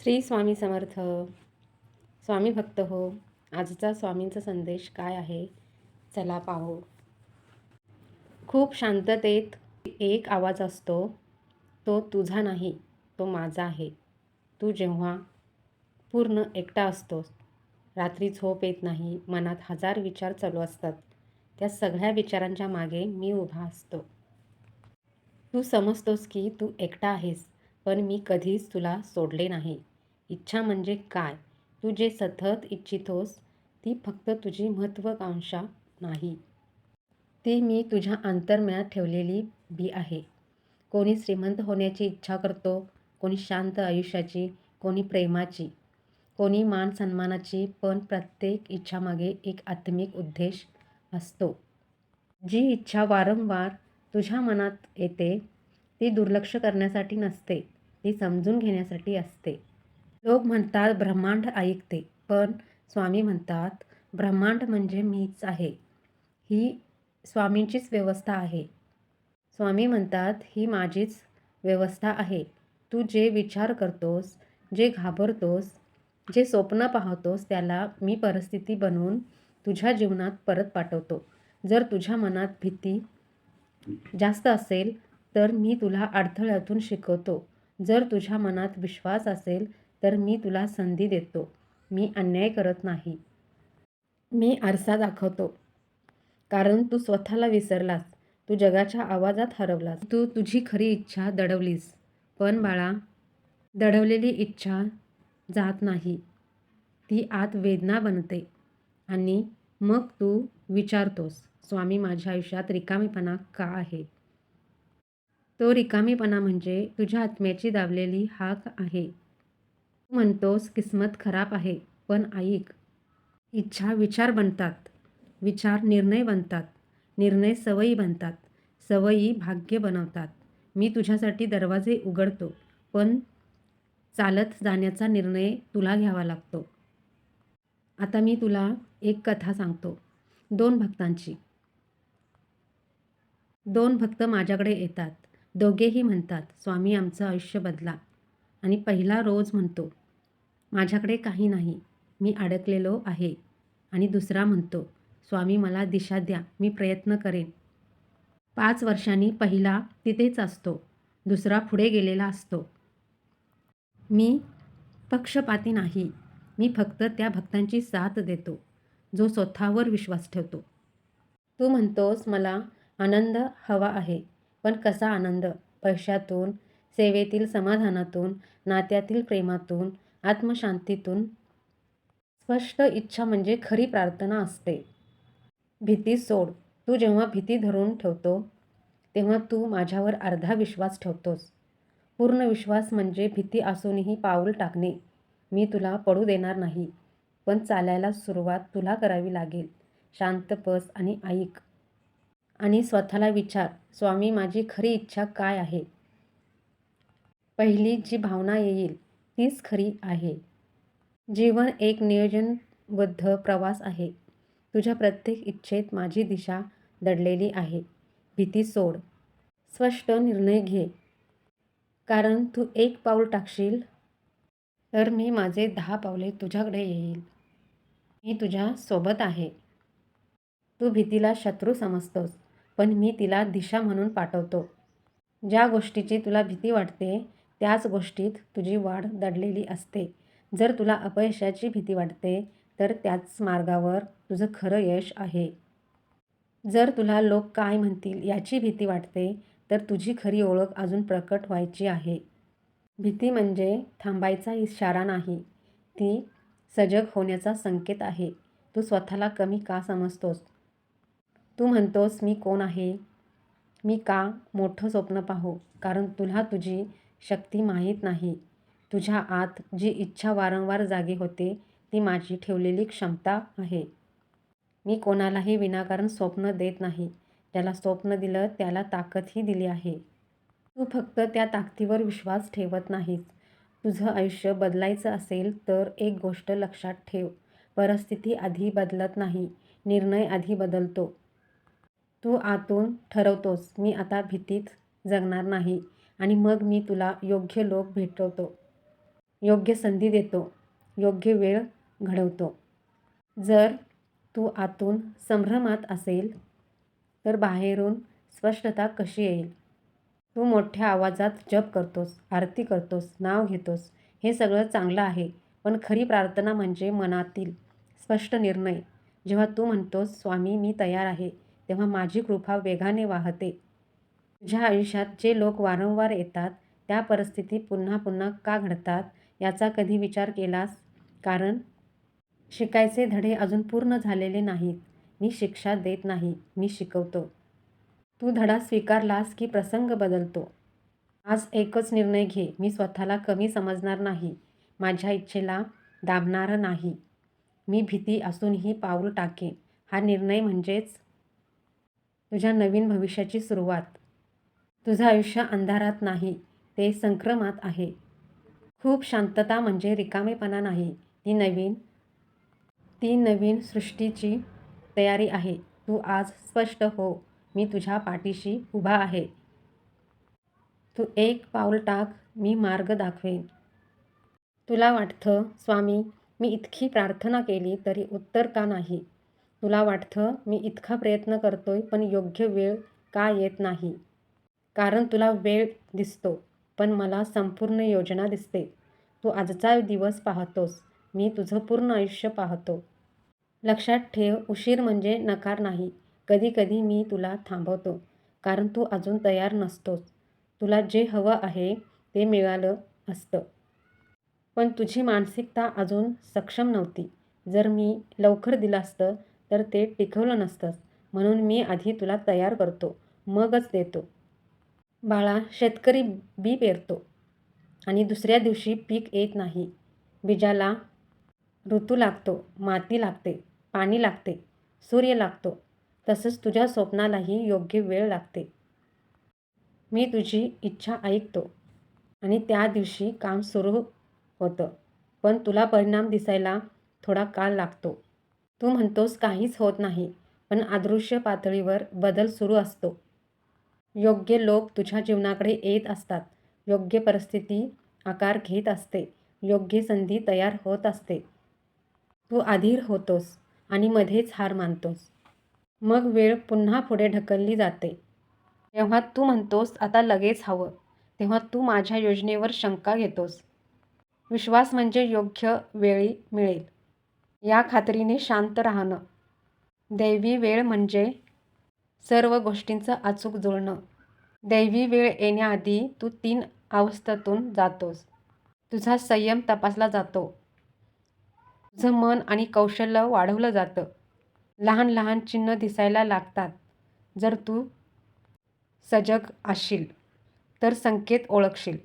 श्री स्वामी समर्थ. स्वामी भक्त हो. आजचा स्वामींचा संदेश काय आहे चला पाहू. खूप शांततेत एक आवाज असतो. तो तुझा नाही, तो माझा आहे. तू जेव्हा पूर्ण एकटा असतोस, रात्री झोप येत नाही, मनात हजार विचार चालू असतात, त्या सगळ्या विचारांच्या मागे मी उभा असतो. तू समजतोस की तू एकटा आहेस, पण मी कधीच तुला सोडले नाही. इच्छा म्हणजे काय? तू जे सतत इच्छितोस ती फक्त तुझी महत्त्वाकांक्षा नाही. ती मी तुझ्या अंतर्मनात ठेवलेली बी आहे. कोणी श्रीमंत होण्याची इच्छा करतो, कोणी शांत आयुष्याची, कोणी प्रेमाची, कोणी मान सन्मानाची, पण प्रत्येक इच्छामागे एक आत्मिक उद्देश असतो. जी इच्छा वारंवार तुझ्या मनात येते ती दुर्लक्ष करण्यासाठी नसते, ती समजून घेण्यासाठी असते. लोक म्हणतात ब्रह्मांड ऐकते, पण स्वामी म्हणतात ब्रह्मांड म्हणजे मीच आहे. ही स्वामींचीच व्यवस्था आहे. स्वामी म्हणतात ही माझीच व्यवस्था आहे. तू जे विचार करतोस, जे घाबरतोस, जे स्वप्न पाहतोस त्याला मी परिस्थिती बनवून तुझ्या जीवनात परत पाठवतो. जर तुझ्या मनात भीती जास्त असेल तर मी तुला अडथळ्यातून शिकवतो. जर तुझ्या मनात विश्वास असेल तर मी तुला संधी देतो. मी अन्याय करत नाही. मी आरसा दाखवतो. कारण तू स्वतःला विसरलास. तू जगाच्या आवाजात हरवलास. तू तुझी खरी इच्छा दडवलीस. पण बाळा, दडवलेली इच्छा जात नाही. ती आत वेदना बनते आणि मग तू विचारतोस, स्वामी माझ्या आयुष्यात रिकामेपणा का आहे? तो रिकामेपणा म्हणजे तुझ्या आत्म्याची दाबलेली हाक आहे. तू म्हणतोस किस्मत खराब आहे, पण ऐक. इच्छा विचार बनतात, विचार निर्णय बनतात, निर्णय सवयी बनतात, सवयी भाग्य बनवतात. मी तुझ्यासाठी दरवाजे उघडतो, पण चालत जाण्याचा निर्णय तुला घ्यावा लागतो. आता मी तुला एक कथा सांगतो. दोन भक्तांची. दोन भक्त माझ्याकडे येतात. दोघेही म्हणतात स्वामी आमचं आयुष्य बदला. आणि पहिला रोज म्हणतो माझ्याकडे काही नाही, मी अडकलेलो आहे. आणि दुसरा म्हणतो स्वामी मला दिशा द्या, मी प्रयत्न करेन. 5 वर्षांनी पहिला तिथेच असतो, दुसरा पुढे गेलेला असतो. मी पक्षपाती नाही, मी फक्त त्या भक्तांची साथ देतो जो स्वतःवर विश्वास ठेवतो. तू म्हणतोस मला आनंद हवा आहे, पण कसा आनंद? पैशातून, सेवेतील समाधानातून, नात्यातील प्रेमातून, आत्मशांतीतून. स्पष्ट इच्छा म्हणजे खरी प्रार्थना असते. भीती सोड. तू जेव्हा भीती धरून ठेवतो तेव्हा तू माझ्यावर अर्धा विश्वास ठेवतोस. पूर्ण विश्वास म्हणजे भीती असूनही पाऊल टाकणे. मी तुला पडू देणार नाही, पण चालायला सुरुवात तुला करावी लागेल. शांत बस आणि ऐक. आणि स्वतःला विचार, स्वामी माझी खरी इच्छा काय आहे? पहिली जी भावना येईल तीच खरी आहे. जीवन एक नियोजनबद्ध प्रवास आहे. तुझ्या प्रत्येक इच्छेत माझी दिशा दडलेली आहे. भीती सोड. स्पष्ट निर्णय घे. कारण तू एक पाऊल टाकशील तर मी माझे 10 पावले तुझ्याकडे येईल. मी तुझ्या सोबत आहे. तू भीतीला शत्रू समजतोस, पण मी तिला दिशा म्हणून पाठवतो. ज्या गोष्टीची तुला भीती वाटते त्याच गोष्टीत तुझी वाढ दडलेली असते. जर तुला अपयशाची भीती वाटते तर त्याच मार्गावर तुझं खरं यश आहे. जर तुला लोक काय म्हणतील याची भीती वाटते तर तुझी खरी ओळख अजून प्रकट व्हायची आहे. भीती म्हणजे थांबायचा इशारा नाही, ती सजग होण्याचा संकेत आहे. तू स्वतःला कमी का समजतोस? तू म्हणतोस मी कोण आहे? मी का मोठं स्वप्न पाहू? कारण तुला तुझी शक्ती माहीत नाही. तुझ्या आत जी इच्छा वारंवार जागी होते ती माझी ठेवलेली क्षमता आहे. मी कोणालाही विनाकारण स्वप्न देत नाही. ज्याला स्वप्न दिलं त्याला ताकदही दिली आहे. तू फक्त त्या ताकदीवर विश्वास ठेवत नाहीस. तुझं आयुष्य बदलायचं असेल तर एक गोष्ट लक्षात ठेव, परिस्थिती आधी बदलत नाही, निर्णय आधी बदलतो. तू आतून ठरवतोस मी आता भीतीत जगणार नाही आणि मग मी तुला योग्य लोक भेटवतो. योग्य संधी देतो, योग्य वेळ घडवतो. जर तू आतून संभ्रमात असेल तर बाहेरून स्पष्टता कशी येईल? तू मोठ्या आवाजात जप करतोस, आरती करतोस, नाव घेतोस, हे सगळं चांगलं आहे. पण खरी प्रार्थना म्हणजे मनातील स्पष्ट निर्णय. जेव्हा तू म्हणतोस, स्वामी मी तयार आहे, तेव्हा माझी कृपा वेगाने वाहते. तुझ्या आयुष्यात जे लोक वारंवार येतात, त्या परिस्थिती पुन्हा पुन्हा का घडतात याचा कधी विचार केलास? कारण शिकायचे धडे अजून पूर्ण झालेले नाहीत. मी शिक्षा देत नाही, मी शिकवतो. तू धडा स्वीकारलास की प्रसंग बदलतो. आज एकच निर्णय घे, मी स्वतःला कमी समजणार नाही, माझ्या इच्छेला दाबणार नाही. मी भीती असूनही पाऊल टाकेन. हा निर्णय म्हणजेच तुझ्या नवीन भविष्याची सुरुवात. तुझं आयुष्य अंधारात नाही, ते संक्रमात आहे. खूप शांतता म्हणजे रिकामेपणा नाही, ती नवीन सृष्टीची तयारी आहे. तू आज स्पष्ट हो, मी तुझ्या पाठीशी उभा आहे. तू एक पाऊल टाक, मी मार्ग दाखवेन. तुला वाटतं, स्वामी मी इतकी प्रार्थना केली तरी उत्तर का नाही? तुला वाटतं, मी इतका प्रयत्न करतोय पण योग्य वेळ का येत नाही? कारण तुला वेळ दिसतो, पण मला संपूर्ण योजना दिसते. तू आजचा दिवस पाहतोस, मी तुझं पूर्ण आयुष्य पाहतो. लक्षात ठेव, उशीर म्हणजे नकार नाही. कधी-कधी मी तुला थांबवतो, कारण तू अजून तयार नसतोस. तुला जे हवं आहे ते मिळालं असतं. पण तुझी मानसिकता अजून सक्षम नव्हती. जर मी लवकर दिलं असतं, तर ते टिकवलं नसतंस. म्हणून मी आधी तुला तयार करतो, मगच देतो. बाळा, शेतकरी बी पेरतो आणि दुसऱ्या दिवशी पीक येत नाही. बीजाला ऋतू लागतो, माती लागते, पाणी लागते, सूर्य लागतो. तसंच तुझ्या स्वप्नालाही योग्य वेळ लागते. मी तुझी इच्छा ऐकतो आणि त्या दिवशी काम सुरू होतं. पण तुला परिणाम दिसायला थोडा काळ लागतो. तू म्हणतोस काहीच होत नाही, पण अदृश्य पातळीवर बदल सुरू असतो. योग्य लोक तुझ्या जीवनाकडे येत असतात. योग्य परिस्थिती आकार घेत असते. योग्य संधी तयार होत असते. तू अधीर होतोस आणि मध्येच हार मानतोस. मग वेळ पुन्हा पुढे ढकलली जाते. जेव्हा तू म्हणतोस आता लगेच हवं, तेव्हा तू माझ्या योजनेवर शंका घेतोस. विश्वास म्हणजे योग्य वेळी मिळेल या खात्रीने शांत राहणं. दैवी वेळ म्हणजे सर्व गोष्टींचं अचूक जुळणं. दैवी वेळ येण्याआधी तू 3 अवस्थेतून जातोस. तुझा संयम तपासला जातो. तुझं मन आणि कौशल्य वाढवलं जातं. लहान लहान चिन्ह दिसायला लागतात. जर तू सजग असशील तर संकेत ओळखशील.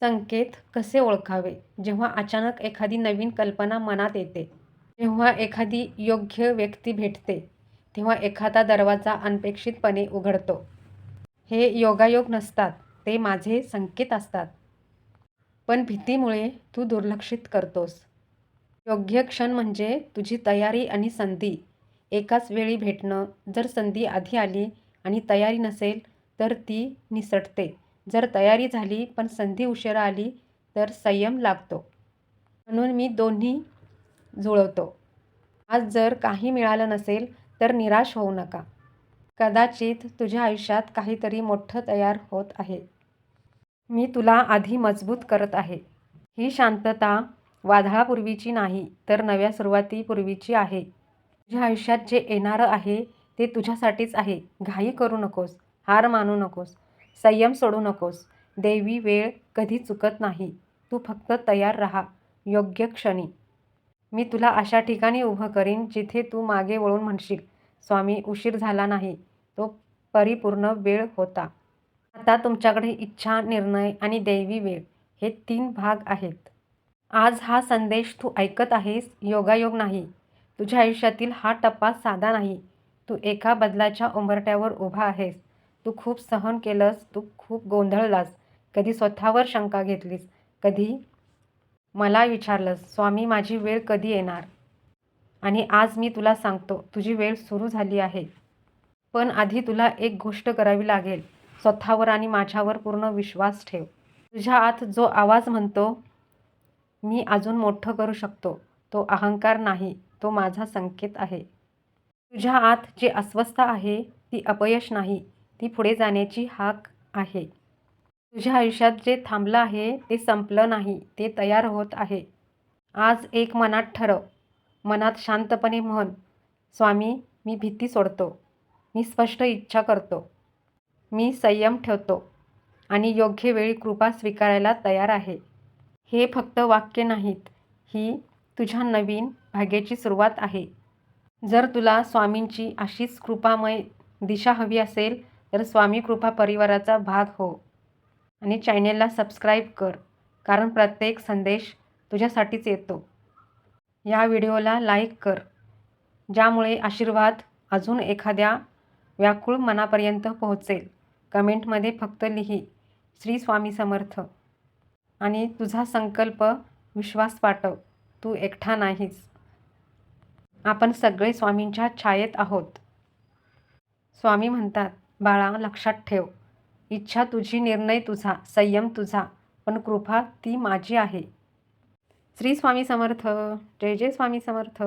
संकेत कसे ओळखावे? जेव्हा अचानक एखादी नवीन कल्पना मनात येते, जेव्हा एखादी योग्य व्यक्ती भेटते, तेव्हा एखादा दरवाजा अनपेक्षितपणे उघडतो. हे योगायोग नसतात, ते माझे संकेत असतात. पण भीतीमुळे तू दुर्लक्षित करतोस. योग्य क्षण म्हणजे तुझी तयारी आणि संधी एकाच वेळी भेटणं. जर संधी आधी आली आणि तयारी नसेल तर ती निसटते. जर तयारी झाली पण संधी उशिरा आली तर संयम लागतो. म्हणून मी दोन्ही जुळवतो. आज जर काही मिळालं नसेल तर निराश होऊ नका. कदाचित तुझ्या आयुष्यात काहीतरी मोठं तयार होत आहे. मी तुला आधी मजबूत करत आहे. ही शांतता वादळापूर्वीची नाही, तर नव्या सुरुवातीपूर्वीची आहे. तुझ्या आयुष्यात जे येणारं आहे ते तुझ्यासाठीच आहे. घाई करू नकोस, हार मानू नकोस, संयम सोडू नकोस. दैवी वेळ कधी चुकत नाही. तू फक्त तयार राहा. योग्य क्षणी मी तुला अशा ठिकाणी उभं करीन जिथे तू मागे वळून म्हणशील, स्वामी उशीर झाला नाही, तो परिपूर्ण वेळ होता. आता तुमच्याकडे इच्छा, निर्णय आणि दैवी वेळ हे 3 भाग आहेत. आज हा संदेश तू ऐकत आहेस, योगायोग नाही. तुझ्या आयुष्यातील हा टप्पा साधा नाही. तू एका बदलाच्या उंबरठ्यावर उभा आहेस. तू खूप सहन केलंस, तू खूप गोंधळलास, कधी स्वतःवर शंका घेतलीस, कधी मला विचारलंस, स्वामी माझी वेळ कधी येणार? आणि आज मी तुला सांगतो, तुझी वेळ सुरू झाली आहे. पण आधी तुला एक गोष्ट करावी लागेल. स्वतःवर आणि माझ्यावर पूर्ण विश्वास ठेव. तुझ्या आत जो आवाज म्हणतो, मी अजून मोठं करू शकतो. तो अहंकार नाही, तो माझा संकेत आहे. तुझ्या आत जे अस्वस्थ आहे ती अपयश नाही, ती पुढे जाण्याची हाक आहे. तुझ्या आयुष्यात जे थांबलं आहे ते संपलं नाही, ते तयार होत आहे. आज एक मनात ठरव. मनात शांतपणे म्हण, स्वामी, मी भीती सोडतो. मी स्पष्ट इच्छा करतो. मी संयम ठेवतो आणि योग्य वेळी कृपा स्वीकारायला तयार आहे. हे फक्त वाक्य नाहीत, ही तुझ्या नवीन भाग्याची सुरुवात आहे. जर तुला स्वामींची अशीच कृपामय दिशा हवी असेल, तर स्वामी कृपा परिवाराचा भाग हो आणि चॅनेलला सबस्क्राईब कर, कारण प्रत्येक संदेश तुझ्यासाठीच येतो. या व्हिडिओला लाईक कर, ज्यामुळे आशीर्वाद अजून एखाद्या व्याकुळ मनापर्यंत पोहोचेल. कमेंटमध्ये फक्त लिही श्री स्वामी समर्थ आणि तुझा संकल्प विश्वास पाठव. तू एकटा नाहीस. आपण सगळे स्वामींच्या छायेत आहोत. स्वामी म्हणतात, बाळा लक्षात ठेव, इच्छा तुझी, निर्णय तुझा, संयम तुझा, पण कृपा ती माझी आहे. श्री स्वामी समर्थ. जय जय स्वामी समर्थ.